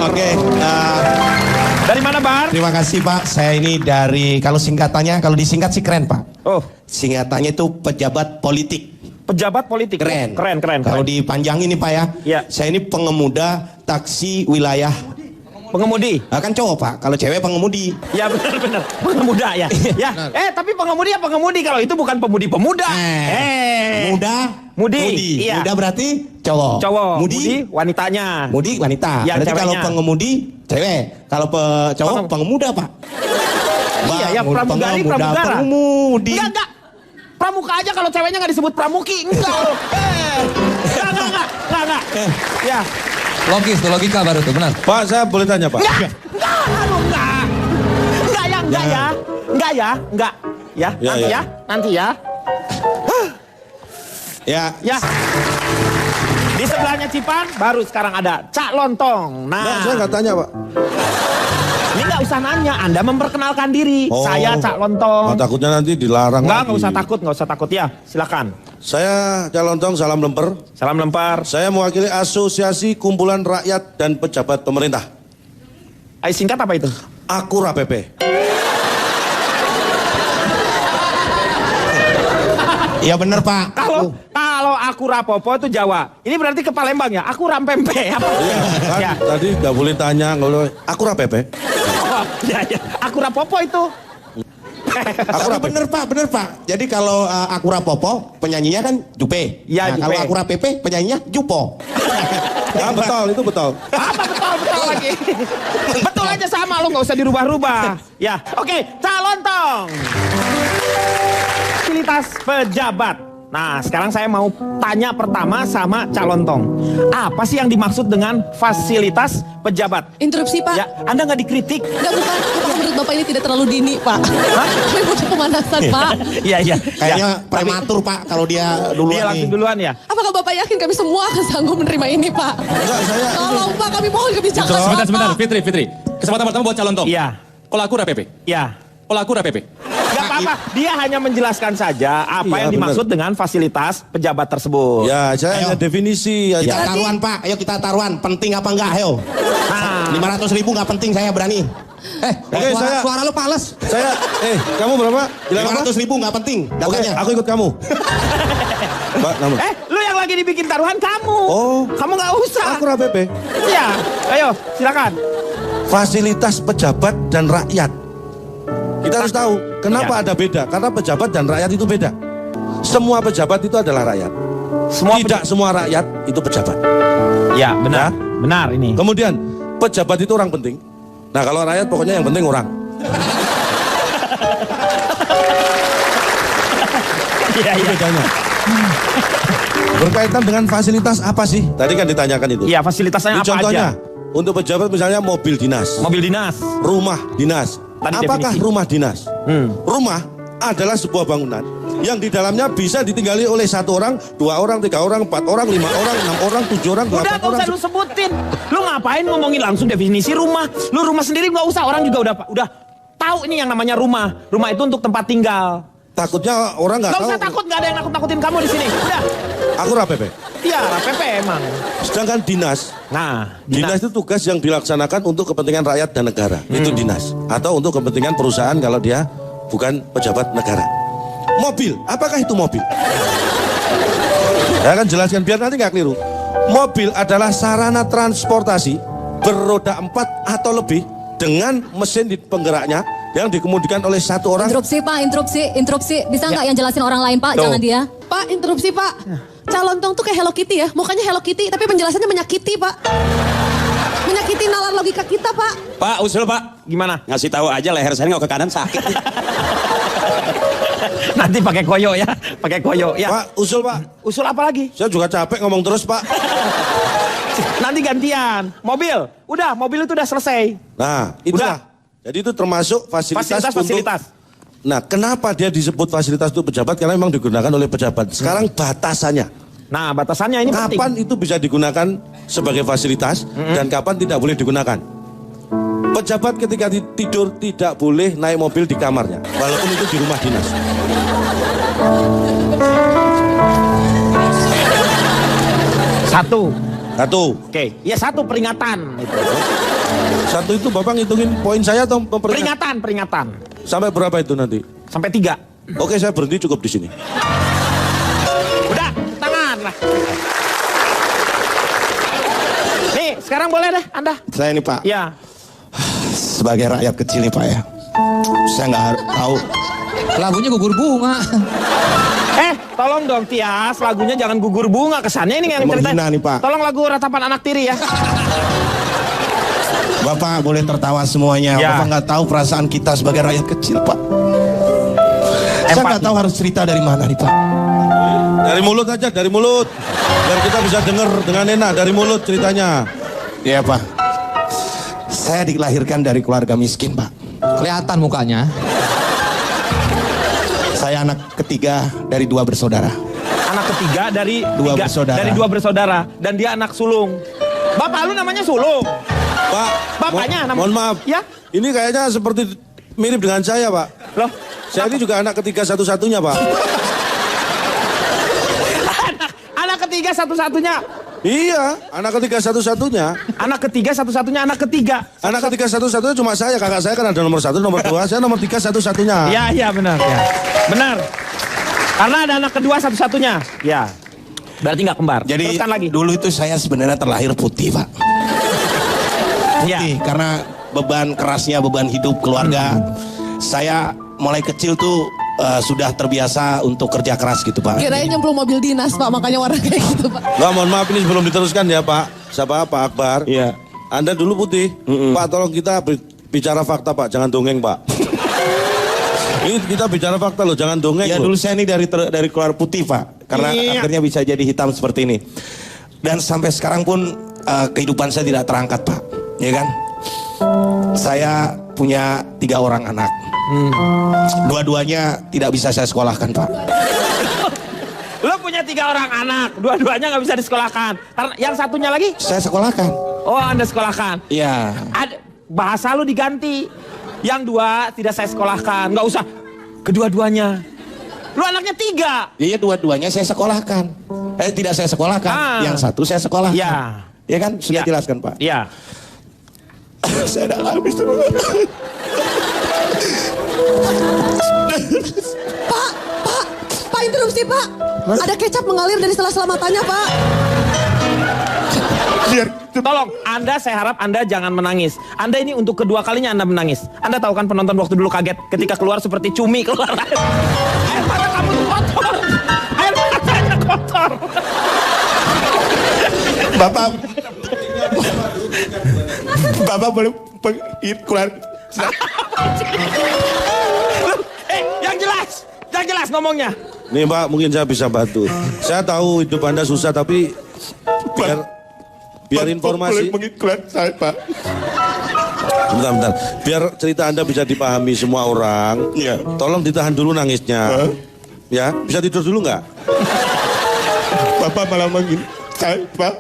Oke. Dari mana, Bar? Terima kasih Pak. Saya ini dari, kalau singkatannya, kalau disingkat sih keren Pak. Oh, Singkatannya itu pejabat politik. pejabat politik. Keren. Keren. Kalau dipanjangin nih Pak ya. Iya. Saya ini pengemuda taksi wilayah. Pengemudi. Kan cowok Pak. Kalau cewek pengemudi. Ya benar. Pengemuda ya. Ya. Tapi pengemudi ya pengemudi. Kalau itu bukan pemudi-pemuda. Mudi. Iya. Muda berarti cowok. Mudi wanitanya. Mudi wanita. Ya, Berarti ceweknya. kalau pengemudi cewek. Kalau cowok pengemuda Pak. Iya, ya pramugari, pramugara. Pengemudi. Enggak. Pramuka aja kalau ceweknya nggak disebut pramuki. Enggak. Enggak. Ya. Logis tuh, logika baru tuh, benar. Pak, saya boleh tanya Pak? Enggak. Ya, nanti ya. Ya. Di sebelahnya Cipan baru sekarang ada Cak Lontong. Nah, saya nggak tanya Pak. Ini nggak usah nanya, Anda memperkenalkan diri. Oh. Saya Cak Lontong. Takutnya nanti dilarang lagi. Nggak usah takut ya. Silakan. Saya Cak Lontong, salam lemper. Salam lempar. Saya mewakili Asosiasi Kumpulan Rakyat dan Pejabat Pemerintah. Singkat apa itu? Akura PP. Iya bener Pak. Kalau aku rapopo itu Jawa. Ini berarti ke Palembang ya? Aku rampempe apa? Iya, kan? Ya. Tadi nggak boleh tanya, nggak boleh. Akura PP. Oh, ya. Aku rapopo itu. Tapi bener Pak. Jadi kalau Akura Popo penyanyinya kan Jupe. Ya, Jupe. Kalau Akura Pepe penyanyinya Jupo. Ya betul, itu betul. Apa betul lagi? Betul aja sama, lo nggak usah dirubah-rubah. Ya, oke, Cak Lontong. Fasilitas pejabat. Nah, sekarang saya mau tanya pertama sama Cak Lontong. Apa sih yang dimaksud dengan fasilitas pejabat? Interupsi Pak. Ya, Anda nggak dikritik? Enggak bukan. Apakah menurut Bapak ini tidak terlalu dini Pak? Kami butuh pemanasan Pak. Iya. Kayaknya prematur Pak kalau dia duluan Dia langsung nih. duluan ya? Apakah Bapak yakin kami semua akan sanggup menerima ini Pak? Enggak, saya... Tolong Pak, kami mohon kebijakan Bapak. Sebentar, Fitri. Kesempatan pertama buat Cak Lontong. Iya. Kalau Akura PP. Iya. Kalau Akura PP. Gak apa-apa, dia hanya menjelaskan saja apa Iya, yang dimaksud dengan fasilitas pejabat tersebut. Ya, saya hanya definisi. Kita Ya. taruhan Pak, ayo kita taruhan. Penting apa enggak, ayo. Nah, 500.000 nggak penting, saya berani. Oke, Suara lu pales. Saya, kamu berapa? Bilang apa? 500.000 nggak penting, Oke, datanya. aku ikut kamu. Mbak, namun. lu yang lagi dibikin taruhan kamu. Oh. Kamu nggak usah. Akura PP. Iya, ayo silakan. Fasilitas pejabat dan rakyat. Kita harus tahu kenapa ada beda. Karena pejabat dan rakyat itu beda. Semua pejabat itu adalah rakyat. Tidak semua rakyat itu pejabat. Ya, benar. Benar ini. Kemudian pejabat itu orang penting. Nah kalau rakyat pokoknya yang penting orang. Iya. Bedanya. Berkaitan dengan fasilitas apa sih? Tadi kan ditanyakan itu. Iya, fasilitasnya apa Contohnya, aja? untuk pejabat misalnya mobil dinas, Mobil dinas. rumah dinas. Tadi Apakah definisi. rumah dinas? Rumah adalah sebuah bangunan yang di dalamnya bisa ditinggali oleh 1 orang, 2 orang, 3 orang, 4 orang, 5 orang, 6 orang, 7 orang, 8 Udah gak orang. usah lu sebutin. Lu ngapain ngomongin langsung definisi rumah? Lu rumah sendiri gak usah. Orang juga udah tahu ini yang namanya rumah. Rumah itu untuk tempat tinggal. Takutnya orang nggak Gak tahu. usah takut, gak ada yang nakut-nakutin kamu di sini. Udah. Aku RAPP. Iya, RAPP emang. Sedangkan dinas, Nah, dinas itu tugas yang dilaksanakan untuk kepentingan rakyat dan negara. Itu dinas. Atau untuk kepentingan perusahaan kalau dia bukan pejabat negara. Mobil, apakah itu mobil? Saya akan jelaskan biar nanti nggak keliru. Mobil adalah sarana transportasi beroda 4 atau lebih dengan mesin di penggeraknya yang dikemudikan oleh 1 orang. Interupsi Pak, interupsi. Bisa nggak yang jelasin orang lain Pak, jangan dia. Pak, interupsi Pak. Cak Lontong tuh kayak Hello Kitty ya. Mukanya Hello Kitty, tapi penjelasannya menyakiti Pak. Menyakiti nalar logika kita Pak. Pak, usul Pak. gimana? Ngasih tahu aja leher saya nggak ke kanan sakit. Nanti pakai koyo ya, pakai koyo ya. Pak, usul Pak. Usul apa lagi? Saya juga capek ngomong terus Pak. Nanti gantian. Mobil, udah mobil itu udah selesai. Nah, itulah. Jadi itu termasuk fasilitas. Fasilitas. Nah, kenapa dia disebut fasilitas itu pejabat? Karena memang digunakan oleh pejabat. Sekarang batasannya. Nah, batasannya ini penting. Kapan itu bisa digunakan sebagai fasilitas dan kapan tidak boleh digunakan? Pejabat ketika tidur tidak boleh naik mobil di kamarnya, walaupun itu di rumah dinas. Satu. Satu. Oke, ya satu peringatan. Itu. Satu itu Bapak ngitungin poin saya atau Peringatan. Sampai berapa itu nanti? Sampai 3. Oke, saya berhenti cukup di sini. Udah, tangan lah. Nih, sekarang boleh deh Anda. Saya ini Pak, Ya. sebagai rakyat kecil nih Pak ya. Saya nggak tahu. Lagunya gugur bunga. Tolong dong Tias, lagunya jangan gugur bunga. Kesannya ini yang ceritain. Menghina nih, Pak. Tolong lagu Ratapan Anak Tiri ya. Bapak boleh tertawa semuanya. Ya. Bapak nggak tahu perasaan kita sebagai rakyat kecil Pak. Saya nggak tahu harus cerita dari mana nih Pak. Dari mulut aja, dari mulut. Biar kita bisa dengar dengan enak, dari mulut ceritanya. Iya Pak. Saya dilahirkan dari keluarga miskin Pak. Kelihatan mukanya. Saya anak ketiga dari 2 bersaudara. Anak ketiga dari Dua bersaudara. Dan dia anak sulung. Bapak lu namanya sulung. Pak, Bapaknya mohon maaf. Ya. Ini kayaknya seperti mirip dengan saya, Pak. Loh, Saya ini juga anak ketiga satu-satunya, Pak. anak ketiga satu-satunya. Iya, anak ketiga satu-satunya. Anak ketiga satu-satunya anak ketiga. Anak ketiga satu-satunya cuma saya. Kakak saya kan ada nomor 1, nomor 2. Saya nomor 3 satu-satunya. Iya benar ya. Benar. Karena ada anak kedua satu-satunya. Ya. Berarti nggak kembar. Jadi Teruskan lagi. dulu itu saya sebenarnya terlahir putih Pak. Ya. Putih karena beban kerasnya, beban hidup keluarga. Saya mulai kecil tuh sudah terbiasa untuk kerja keras gitu Pak. Kirain nyemplung mobil dinas Pak, makanya warna kayak gitu Pak. Nggak, mohon maaf ini sebelum diteruskan ya, Pak. Siapa? Pak Akbar. Iya. Anda dulu putih. Pak, tolong kita bicara fakta, Pak. Jangan dongeng, Pak. Ini kita bicara fakta loh, jangan dongeng. Ya loh. dulu saya ini dari keluar putih Pak. Karena akhirnya bisa jadi hitam seperti ini. Dan sampai sekarang pun kehidupan saya tidak terangkat Pak. Ya kan? Saya punya 3 orang anak. Dua-duanya tidak bisa saya sekolahkan Pak. Lo punya 3 orang anak, dua-duanya nggak bisa disekolahkan. Karena yang satunya lagi? Saya sekolahkan. Oh, Anda sekolahkan. Iya. Bahasa lu diganti. Yang 2 tidak saya sekolahkan, nggak usah. Kedua-duanya. Lu anaknya 3. Iya dua-duanya saya sekolahkan. Tidak saya sekolahkan. Yang 1 saya sekolahkan. Iya. Ya kan? Sudah jelaskan Pak. Iya. Saya udah habis tuh. Pak interupsi Pak. Ada kecap mengalir dari sela-sela matanya Pak. Tolong, Anda saya harap Anda jangan menangis. Anda ini untuk kedua kalinya Anda menangis. Anda tahu kan penonton waktu dulu kaget ketika keluar seperti cumi keluar air. Air mata kamu kotor. Air matanya kotor. Bapak boleh keluar. Yang jelas ngomongnya. Nih Pak, mungkin saya bisa bantu. Saya tahu hidup Anda susah, tapi biar informasi. Keluar saya Pak. Bentar. Biar cerita Anda bisa dipahami semua orang. Iya. Tolong ditahan dulu nangisnya. Ya, bisa tidur dulu nggak? Bapak malah manggil saya Pak.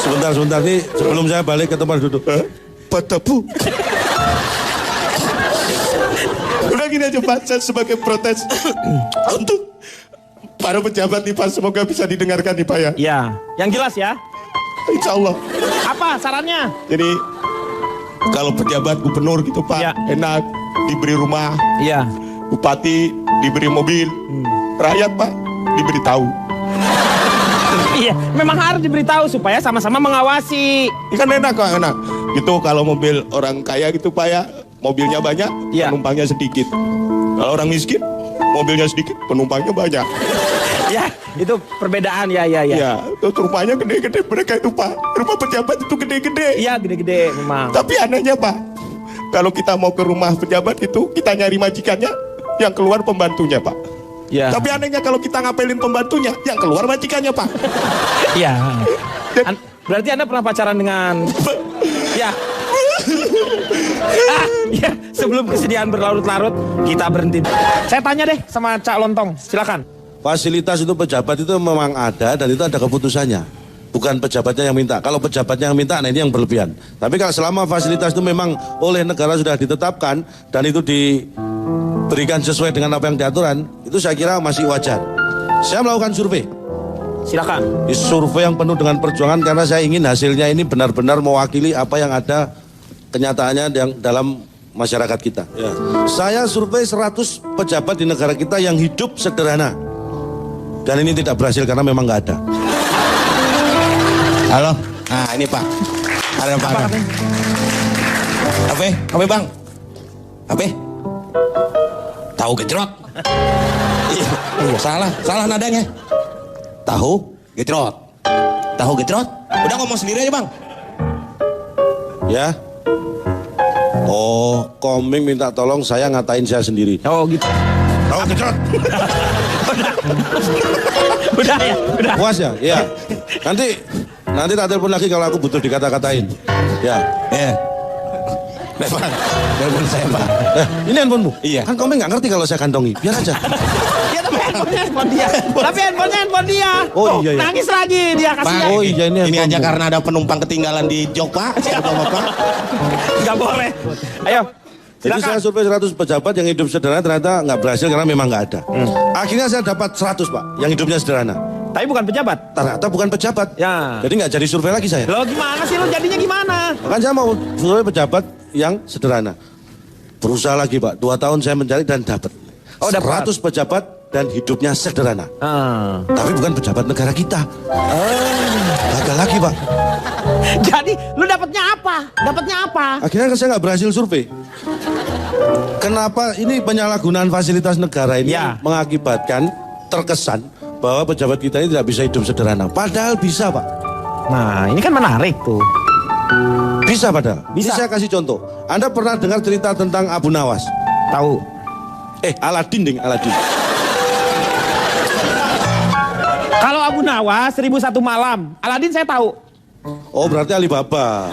Sebentar nih, sebelum saya balik ke tempat duduk. Pak Tepu. Udah gini aja Pak, saya sebagai protes untuk para pejabat nih Pak, semoga bisa didengarkan nih Pak ya. Ya, yang jelas ya. Insya Allah. Apa sarannya? Jadi kalau pejabat gubernur gitu Pak, Ya. enak diberi rumah, Iya. bupati diberi mobil, rakyat Pak diberi tahu. Iya, memang harus diberitahu supaya sama-sama mengawasi. Ini kan enak kok, enak. Gitu kalau mobil orang kaya gitu Pak ya, mobilnya banyak, Ya. penumpangnya sedikit. Kalau orang miskin, mobilnya sedikit, penumpangnya banyak. Ya, itu perbedaan ya. Ya, terus rumahnya gede-gede mereka itu Pak. Rumah pejabat itu gede-gede. Iya, gede-gede memang. Tapi anehnya Pak, kalau kita mau ke rumah pejabat itu, kita nyari majikannya, yang keluar pembantunya Pak. Ya. Tapi anehnya kalau kita ngapelin pembantunya, yang keluar majikannya Pak. Iya. Berarti Anda pernah pacaran dengan ya. Ya, sebelum kesedihan berlarut-larut, kita berhenti. Saya tanya deh sama Cak Lontong, silakan. Fasilitas itu pejabat itu memang ada dan itu ada keputusannya. Bukan pejabatnya yang minta. Kalau pejabatnya yang minta, nah ini yang berlebihan. Tapi kalau selama fasilitas itu memang oleh negara sudah ditetapkan dan itu diberikan sesuai dengan apa yang diaturan, itu saya kira masih wajar. Saya melakukan survei. Silakan. Survei yang penuh dengan perjuangan karena saya ingin hasilnya ini benar-benar mewakili apa yang ada kenyataannya yang dalam masyarakat kita. Ya. Saya survei 100 pejabat di negara kita yang hidup sederhana. Dan ini tidak berhasil karena memang nggak ada. Halo. Nah ini Pak. Ada Pak. Apa Bang? Apa? Tahu gejrot. Iya, salah nadanya. Tahu gejrot. Tahu gejrot. Udah ngomong sendiri aja Bang. Ya. Oh, Komeng minta tolong saya ngatain saya sendiri. Oh gitu. Tahu gejrot. Udah ya, udah. Puas ya? Iya. Nanti tak telepon lagi kalau aku butuh dikata-katain. Ya. Bang, telepon saya Pak. Ini handphonemu? Iya. Kan Komeng nggak ngerti kalau saya kantongi. Biar aja. Ya tapi handphone dia. Tapi handphone dia. Oh iya. Nangis lagi dia Pak, kasihan. Oh iya, ini aja handphone. karena ada penumpang ketinggalan di jok Pak. Bapak. Gak boleh. Ayo. Jadi Silakan. saya survei 100 pejabat yang hidup sederhana ternyata nggak berhasil karena memang nggak ada. Akhirnya saya dapat 100 Pak, yang hidupnya sederhana. Tapi bukan pejabat. Ternyata bukan pejabat. Ya. Jadi nggak jadi survei lagi saya. Lo gimana sih lo jadinya gimana? Makanya saya mau survei pejabat yang sederhana. Berusaha lagi Pak, 2 tahun saya mencari dan dapat. Oh, dapat. 100 pejabat dan hidupnya sederhana. Tapi bukan pejabat negara kita. Gagal lagi Pak. Jadi lu dapatnya apa? Dapatnya apa? Akhirnya saya nggak berhasil survei. Kenapa ini penyalahgunaan fasilitas negara ini Ya. mengakibatkan terkesan bahwa pejabat kita ini tidak bisa hidup sederhana. Padahal bisa Pak. Nah, ini kan menarik tuh. Bisa padahal. Bisa. Ini saya kasih contoh. Anda pernah dengar cerita tentang Abu Nawas? Tahu. Aladin ding, Aladin. Kalau Abu Nawas 1001 malam, Aladin saya tahu. Oh berarti Alibaba.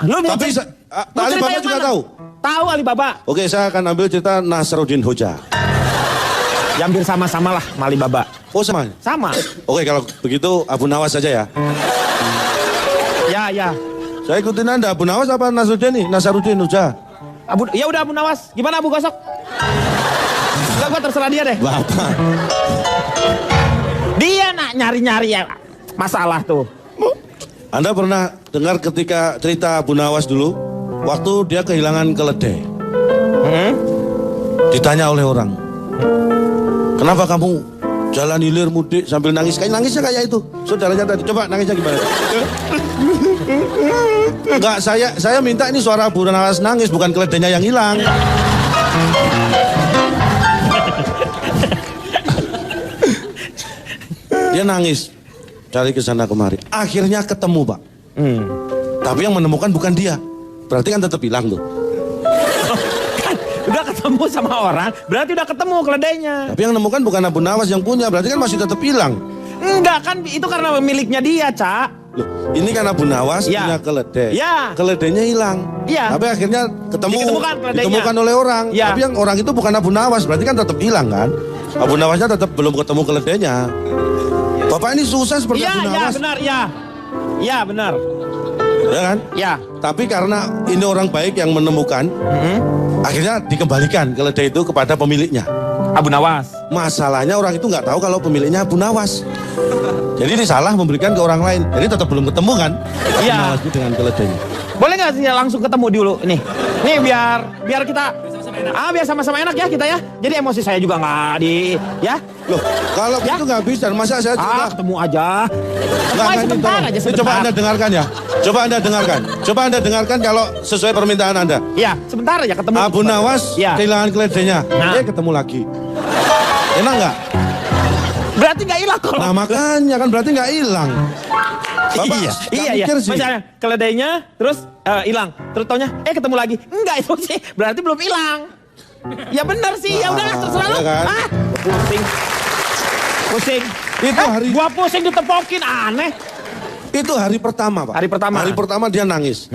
Lu mau Tapi cerita- lu cerita Alibaba yang juga mana? tahu. Tahu Alibaba. Oke, saya akan ambil cerita Nasruddin Hoja. Ya, hampir sama-sama lah sama Alibaba. Oh sama. Sama. Oke, kalau begitu Abu Nawas saja ya. Ya. Saya ikutin Anda, Abu Nawas apa Nasruddin Hoja? Ya udah Abu Nawas. Gimana Abu Gosok? Enggak, gua terserah dia deh. Bapak. Dia nyari-nyari ya masalah tuh. Anda pernah dengar ketika cerita Abu Nawas dulu, waktu dia kehilangan keledai. Ditanya oleh orang, kenapa kamu jalan hilir mudik sambil nangis? Kayak nangisnya kayak itu, saudaranya tadi. Coba nangisnya gimana? Enggak, saya minta ini suara Abu Nawas nangis, bukan keledainya yang hilang. Dia nangis, cari ke sana kemari. Akhirnya ketemu Pak. Tapi yang menemukan bukan dia. Berarti kan tetap hilang tuh. Udah ketemu sama orang, berarti udah ketemu keledainya. Tapi yang menemukan bukan Abu Nawas yang punya. Berarti kan masih tetap hilang. Enggak kan, itu karena miliknya dia, Cak. Loh, ini kan Abu Nawas Ya. punya keledai. Ya. Keledainya hilang. Ya. Tapi akhirnya Ditemukan keledainya. ditemukan oleh orang. Ya. Tapi yang orang itu bukan Abu Nawas. Berarti kan tetap hilang kan. Abu Nawasnya tetap belum ketemu keledainya. Bapak ini susah seperti Abu Iya, Nawas. benar, ya. Ya, benar. Ya kan? Ya. Tapi karena ini orang baik yang menemukan, akhirnya dikembalikan keledai itu kepada pemiliknya. Abu Nawas. Masalahnya orang itu nggak tahu kalau pemiliknya Abu Nawas. Jadi ini salah memberikan ke orang lain. Jadi tetap belum ketemu kan? Abu Iya. Nawas itu dengan keledainya. Boleh nggak sih langsung ketemu dulu nih? Nih biar kita biar sama-sama enak ya kita ya. Jadi emosi saya juga nggak ya. Loh, kalau Ya. itu nggak bisa, masa saya cerita? Ketemu aja. Nggak, Wah, ini sebentar tolong. aja Ini sebentar. coba Anda dengarkan ya. Coba Anda dengarkan kalau sesuai permintaan Anda. Ya, sebentar aja ketemu. Abu Nawas Ya. kehilangan keledainya. Nah. Ketemu lagi. Enak nggak? Berarti nggak hilang kalau. Nah makanya kan berarti nggak hilang. Bapak Iya. nggak mikir sih. Misalnya keledainya terus hilang. Terus taunya ketemu lagi. Enggak itu sih. Berarti belum hilang. Ya benar sih. Ya udahlah terserah lu. ya kan? Pusing. Itu hari Gua pusing ditepokin aneh. itu hari pertama, Pak. Hari pertama. Hari pertama dia nangis.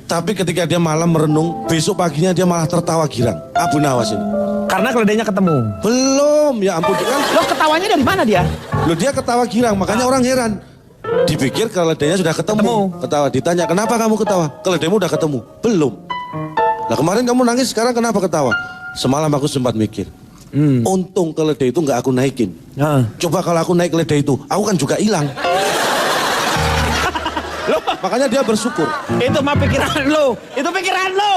Tapi ketika dia malam merenung, besok paginya dia malah tertawa girang. Abu Nawas ini. Karena keledainya ketemu. Belum, ya ampun kan. Lo ketawanya dari mana dia? Loh dia ketawa girang, makanya orang heran. Dipikir keledainya sudah ketemu. Ketawa, ditanya, kenapa kamu ketawa? Keledaimu udah ketemu? Belum. Nah kemarin kamu nangis, sekarang kenapa ketawa? Semalam aku sempat mikir. Untung keledai itu nggak aku naikin. Coba kalau aku naik keledai itu, aku kan juga hilang. Loh, Makanya dia bersyukur. itu mah pikiran lo. Itu pikiran lo.